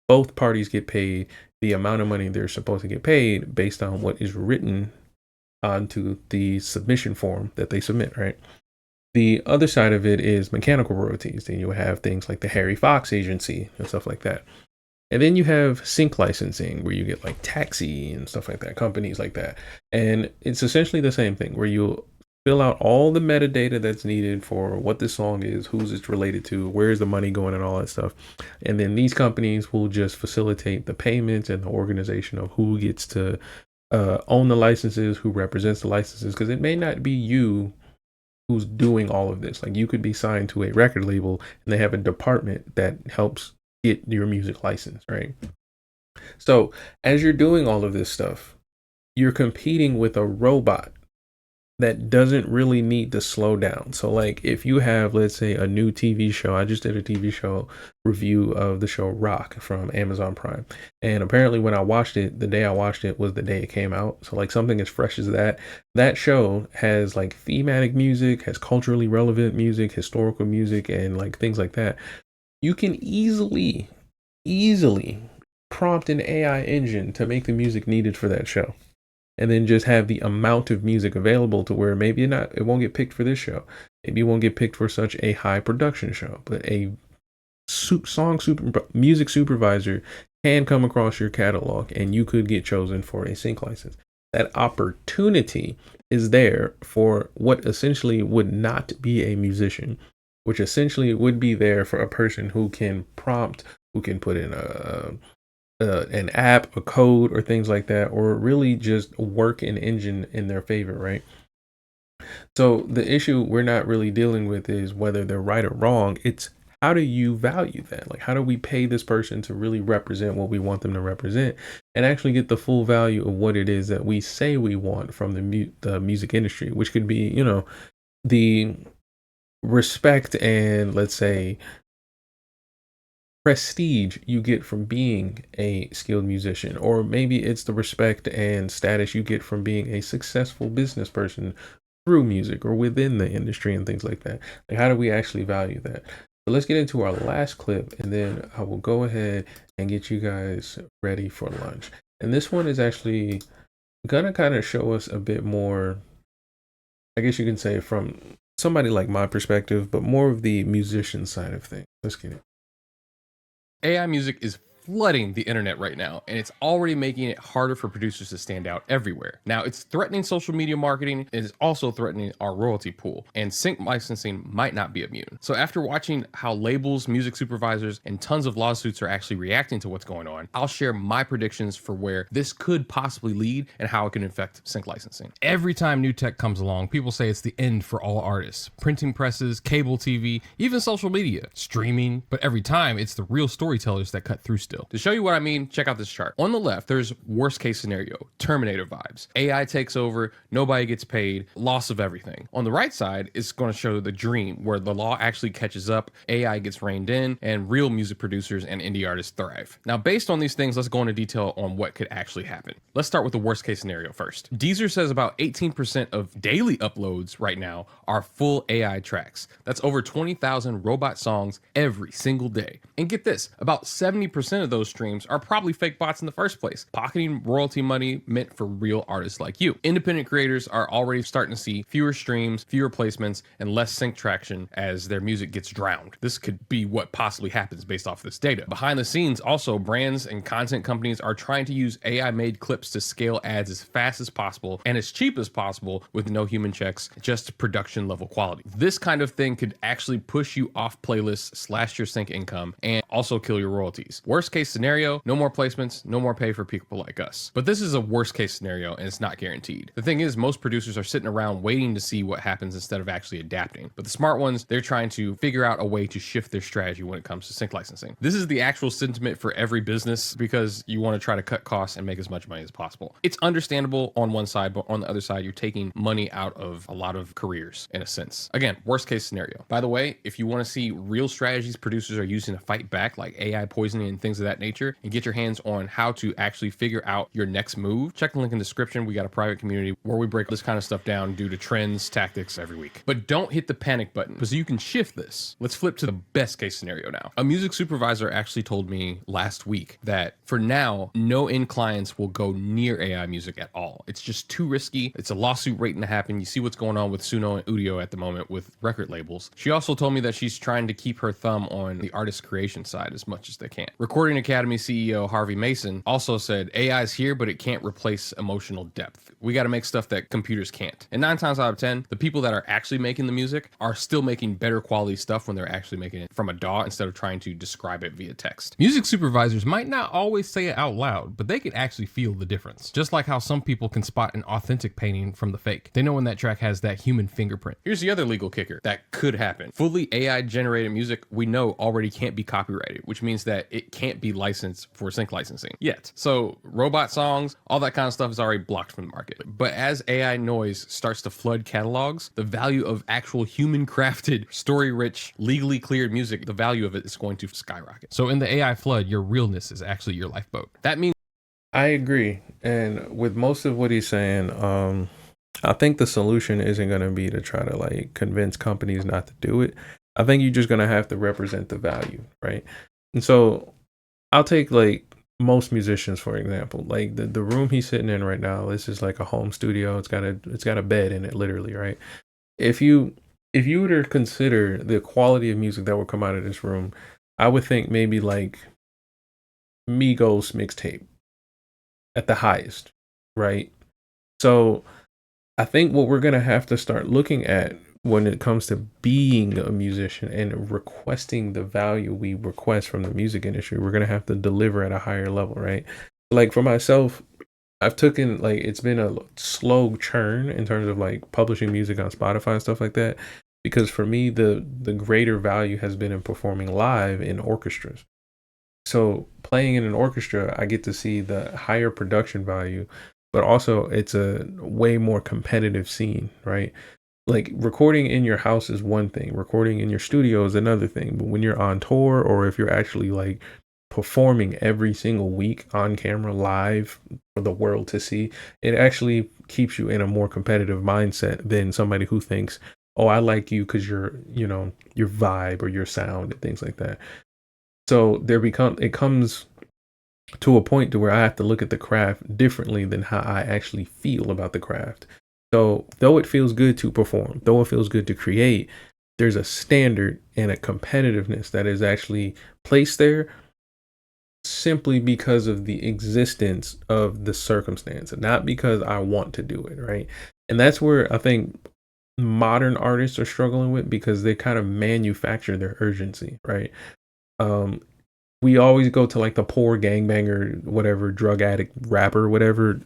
both parties get paid the amount of money they're supposed to get paid based on what is written onto the submission form that they submit, right? The other side of it is mechanical royalties. Then you have things like the Harry Fox agency and stuff like that. And then you have sync licensing where you get like Taxi and stuff like that, companies like that. And it's essentially the same thing where you fill out all the metadata that's needed for what this song is, who's it's related to, where's the money going and all that stuff. And then these companies will just facilitate the payments and the organization of who gets to own the licenses, who represents the licenses, because it may not be you who's doing all of this. Like you could be signed to a record label and they have a department that helps get your music license, right? So as you're doing all of this stuff, you're competing with a robot that doesn't really need to slow down. So like if you have, let's say, a new TV show, I just did a TV show review of the show Rock from Amazon Prime. And apparently when I watched it, the day I watched it was the day it came out. So like something as fresh as that show has like thematic music, has culturally relevant music, historical music, and like things like that. You can easily prompt an AI engine to make the music needed for that show. And then just have the amount of music available to where maybe it won't get picked for this show. Maybe it won't get picked for such a high production show, but a music supervisor can come across your catalog and you could get chosen for a sync license. That opportunity is there for what essentially would not be a musician, which essentially would be there for a person who can prompt, who can put in an app, a code, or things like that, or really just work an engine in their favor, right? So the issue we're not really dealing with is whether they're right or wrong. It's how do you value that? Like, how do we pay this person to really represent what we want them to represent and actually get the full value of what it is that we say we want from the music industry, which could be, you know, the respect and, let's say, prestige you get from being a skilled musician, or maybe it's the respect and status you get from being a successful business person through music or within the industry and things like that. Like, how do we actually value that? So let's get into our last clip, and then I will go ahead and get you guys ready for lunch. And this one is actually gonna kind of show us a bit more, I guess you can say, from somebody like my perspective, but more of the musician side of things. Let's get it. AI music is flooding the internet right now, and it's already making it harder for producers to stand out everywhere. Now, it's threatening social media marketing. It is also threatening our royalty pool, and sync licensing might not be immune. So after watching how labels, music supervisors, and tons of lawsuits are actually reacting to what's going on, I'll share my predictions for where this could possibly lead and how it can affect sync licensing. Every time new tech comes along, people say it's the end for all artists. Printing presses, cable TV, even social media, streaming, but every time it's the real storytellers that cut through still. To show you what I mean, check out this chart. On the left, there's worst case scenario, Terminator vibes. AI takes over, nobody gets paid, loss of everything. On the right side, it's going to show the dream, where the law actually catches up, AI gets reined in, and real music producers and indie artists thrive. Now, based on these things, let's go into detail on what could actually happen. Let's start with the worst case scenario first. Deezer says about 18% of daily uploads right now are full AI tracks. That's over 20,000 robot songs every single day. And get this, about 70% 90% of those streams are probably fake bots in the first place, pocketing royalty money meant for real artists like you. Independent creators are already starting to see fewer streams, fewer placements, and less sync traction as their music gets drowned. This could be what possibly happens based off this data. Behind the scenes, also, brands and content companies are trying to use AI-made clips to scale ads as fast as possible and as cheap as possible with no human checks, just production level quality. This kind of thing could actually push you off playlists, slash your sync income, and also kill your royalties. Worst case scenario, no more placements, no more pay for people like us. But this is a worst case scenario and it's not guaranteed. The thing is, most producers are sitting around waiting to see what happens instead of actually adapting. But the smart ones, they're trying to figure out a way to shift their strategy when it comes to sync licensing. This is the actual sentiment for every business because you want to try to cut costs and make as much money as possible. It's understandable on one side, but on the other side, you're taking money out of a lot of careers in a sense. Again, worst case scenario. By the way, if you want to see real strategies producers are using to fight back, like AI poisoning and things of that nature, and get your hands on how to actually figure out your next move, check the link in the description. We got a private community where we break this kind of stuff down due to trends, tactics every week. But don't hit the panic button because you can shift this. Let's flip to the best case scenario now. A music supervisor actually told me last week that for now, no end clients will go near AI music at all. It's just too risky. It's a lawsuit waiting to happen. You see what's going on with Suno and Udio at the moment with record labels. She also told me that she's trying to keep her thumb on the artist creation side as much as they can. Recording Academy CEO Harvey Mason also said AI is here, but it can't replace emotional depth. We got to make stuff that computers can't. And 9 times out of 10, the people that are actually making the music are still making better quality stuff when they're actually making it from a DAW instead of trying to describe it via text. Music supervisors might not always say it out loud, but they can actually feel the difference. Just like how some people can spot an authentic painting from the fake. They know when that track has that human fingerprint. Here's the other legal kicker that could happen. Fully AI generated music we know already can't be copyrighted, which means that it can't be licensed for sync licensing yet. So robot songs, all that kind of stuff is already blocked from the market. But as AI noise starts to flood catalogs, the value of actual human crafted, story rich, legally cleared music, the value of it is going to skyrocket. So in the AI flood, your realness is actually your lifeboat. That means I agree. And with most of what he's saying, I think the solution isn't going to be to try to like convince companies not to do it. I think you're just going to have to represent the value, right? And so I'll take like most musicians, for example, like the room he's sitting in right now, this is like a home studio. It's got a bed in it, literally, right? If you were to consider the quality of music that would come out of this room, I would think maybe like Migos mixtape at the highest, right? So I think what we're going to have to start looking at when it comes to being a musician and requesting the value we request from the music industry, we're going to have to deliver at a higher level, right? Like for myself, I've taken like, it's been a slow churn in terms of like publishing music on Spotify and stuff like that. Because for me, the greater value has been in performing live in orchestras. So playing in an orchestra, I get to see the higher production value, but also it's a way more competitive scene, right? Like recording in your house is one thing, recording in your studio is another thing. But when you're on tour or if you're actually like performing every single week on camera live for the world to see, it actually keeps you in a more competitive mindset than somebody who thinks, oh, I like you because you're, you know, your vibe or your sound and things like that. So it comes to a point to where I have to look at the craft differently than how I actually feel about the craft. So though it feels good to perform, though it feels good to create, there's a standard and a competitiveness that is actually placed there simply because of the existence of the circumstance, not because I want to do it, right? And that's where I think modern artists are struggling with, because they kind of manufacture their urgency, right? We always go to like the poor gangbanger, whatever, drug addict, rapper, whatever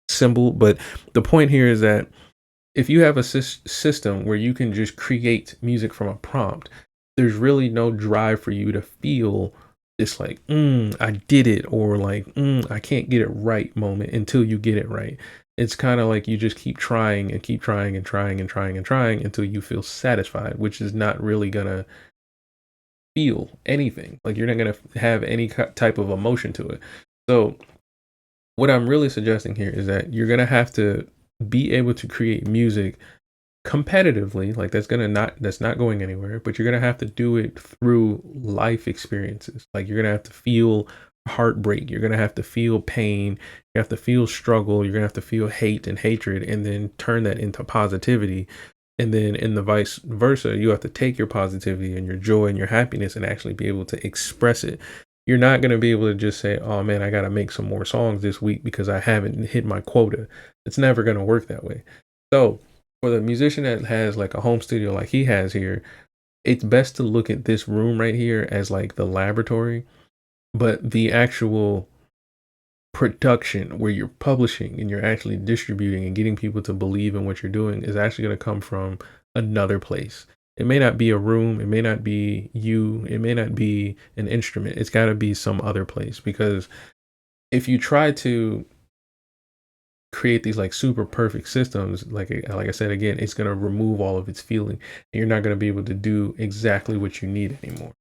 symbol. But the point here is that if you have a system where you can just create music from a prompt, there's really no drive for you to feel this like, I did it, or like, I can't get it right moment until you get it right. It's kind of like you just keep trying and keep trying and trying and trying and trying until you feel satisfied, which is not really gonna feel anything. Like you're not going to have any type of emotion to it. So what I'm really suggesting here is that you're going to have to be able to create music competitively. Like that's not going anywhere, but you're going to have to do it through life experiences. Like you're going to have to feel heartbreak. You're going to have to feel pain. You have to feel struggle. You're going to have to feel hate and hatred, and then turn that into positivity. And then in the vice versa, you have to take your positivity and your joy and your happiness and actually be able to express it. You're not going to be able to just say, oh man, I got to make some more songs this week because I haven't hit my quota. It's never going to work that way. So for the musician that has like a home studio like he has here, it's best to look at this room right here as like the laboratory, but the actual production where you're publishing and you're actually distributing and getting people to believe in what you're doing is actually going to come from another place. It may not be a room, it may not be you, it may not be an instrument. It's got to be some other place, because if you try to create these like super perfect systems, like I said again, it's going to remove all of its feeling, and you're not going to be able to do exactly what you need anymore.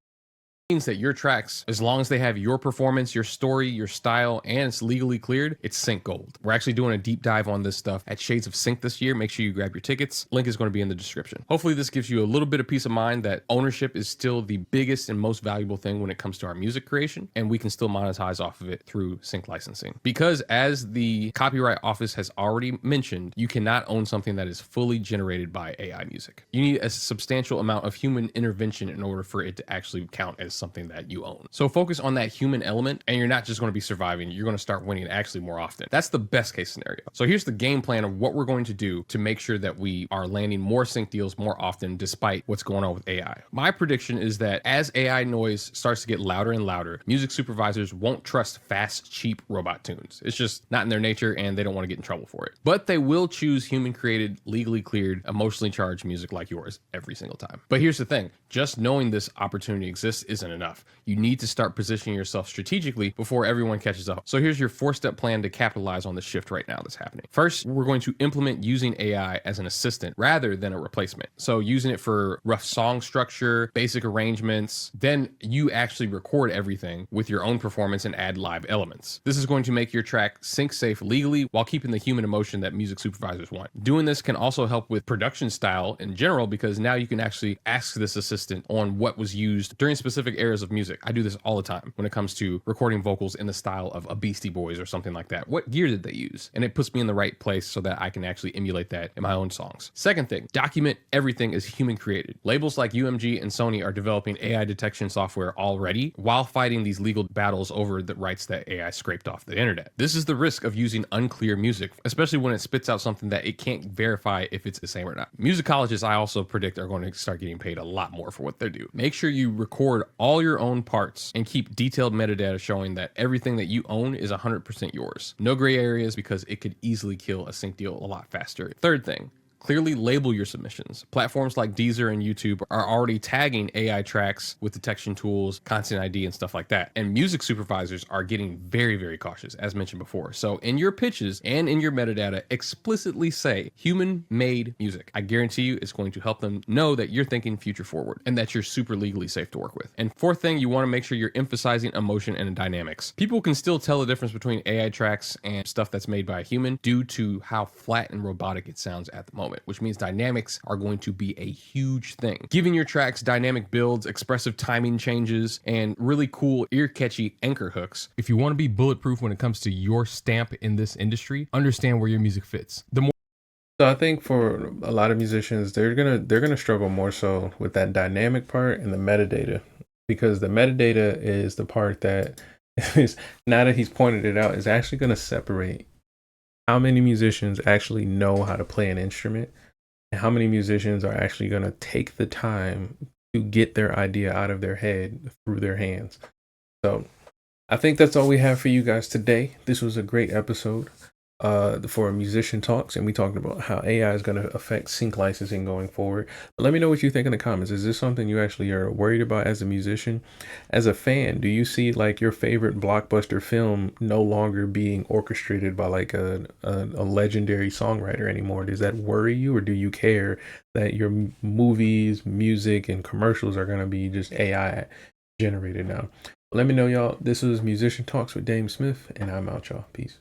Means that your tracks, as long as they have your performance, your story, your style, and it's legally cleared, it's sync gold. We're actually doing a deep dive on this stuff at Shades of Sync this year. Make sure you grab your tickets. Link is going to be in the description. Hopefully this gives you a little bit of peace of mind that ownership is still the biggest and most valuable thing when it comes to our music creation, and we can still monetize off of it through sync licensing. Because as the Copyright Office has already mentioned, you cannot own something that is fully generated by AI music. You need a substantial amount of human intervention in order for it to actually count as something that you own. So focus on that human element, and you're not just going to be surviving, you're going to start winning actually more often. That's the best case scenario. So here's the game plan of what we're going to do to make sure that we are landing more sync deals more often despite what's going on with AI. My prediction is that as AI noise starts to get louder and louder, music supervisors won't trust fast, cheap robot tunes. It's just not in their nature, and they don't want to get in trouble for it. But they will choose human created, legally cleared, emotionally charged music like yours every single time. But here's the thing, just knowing this opportunity exists isn't enough. You need to start positioning yourself strategically before everyone catches up. So here's your 4-step plan to capitalize on the shift right now that's happening. First, we're going to implement using AI as an assistant rather than a replacement. So using it for rough song structure, basic arrangements, then you actually record everything with your own performance and add live elements. This is going to make your track sync safe legally while keeping the human emotion that music supervisors want. Doing this can also help with production style in general, because now you can actually ask this assistant on what was used during specific eras of music. I do this all the time when it comes to recording vocals in the style of a Beastie Boys or something like that. What gear did they use? And it puts me in the right place so that I can actually emulate that in my own songs. Second thing, document everything as human created. Labels like UMG and Sony are developing AI detection software already while fighting these legal battles over the rights that AI scraped off the internet. This is the risk of using unclear music, especially when it spits out something that it can't verify if it's the same or not. Musicologists, I also predict, are going to start getting paid a lot more for what they do. Make sure you record all your own parts and keep detailed metadata showing that everything that you own is 100% yours. No gray areas, because it could easily kill a sync deal a lot faster. Third thing, clearly label your submissions. Platforms like Deezer and YouTube are already tagging AI tracks with detection tools, content ID, and stuff like that. And music supervisors are getting very, very cautious, as mentioned before. So in your pitches and in your metadata, explicitly say human-made music. I guarantee you it's going to help them know that you're thinking future forward and that you're super legally safe to work with. And fourth thing, you want to make sure you're emphasizing emotion and dynamics. People can still tell the difference between AI tracks and stuff that's made by a human due to how flat and robotic it sounds at the moment, which means dynamics are going to be a huge thing. Giving your tracks dynamic builds, expressive timing changes, and really cool ear-catchy anchor hooks. If you want to be bulletproof when it comes to your stamp in this industry, understand where your music fits. The more So I think for a lot of musicians, they're gonna struggle more so with that dynamic part and the metadata, because the metadata is the part that is, now that he's pointed it out, is actually gonna separate how many musicians actually know how to play an instrument and how many musicians are actually going to take the time to get their idea out of their head through their hands. So I think that's all we have for you guys today. This was a great episode for Musician Talks, and we talked about how AI is going to affect sync licensing going forward. But let me know what you think in the comments. Is this something you actually are worried about as a musician? As a fan, do you see like your favorite blockbuster film no longer being orchestrated by like a legendary songwriter anymore? Does that worry you, or do you care that your movies, music, and commercials are going to be just AI generated now? Let me know, y'all. This was Musician Talks with DameSmiff, and I'm out, y'all. Peace.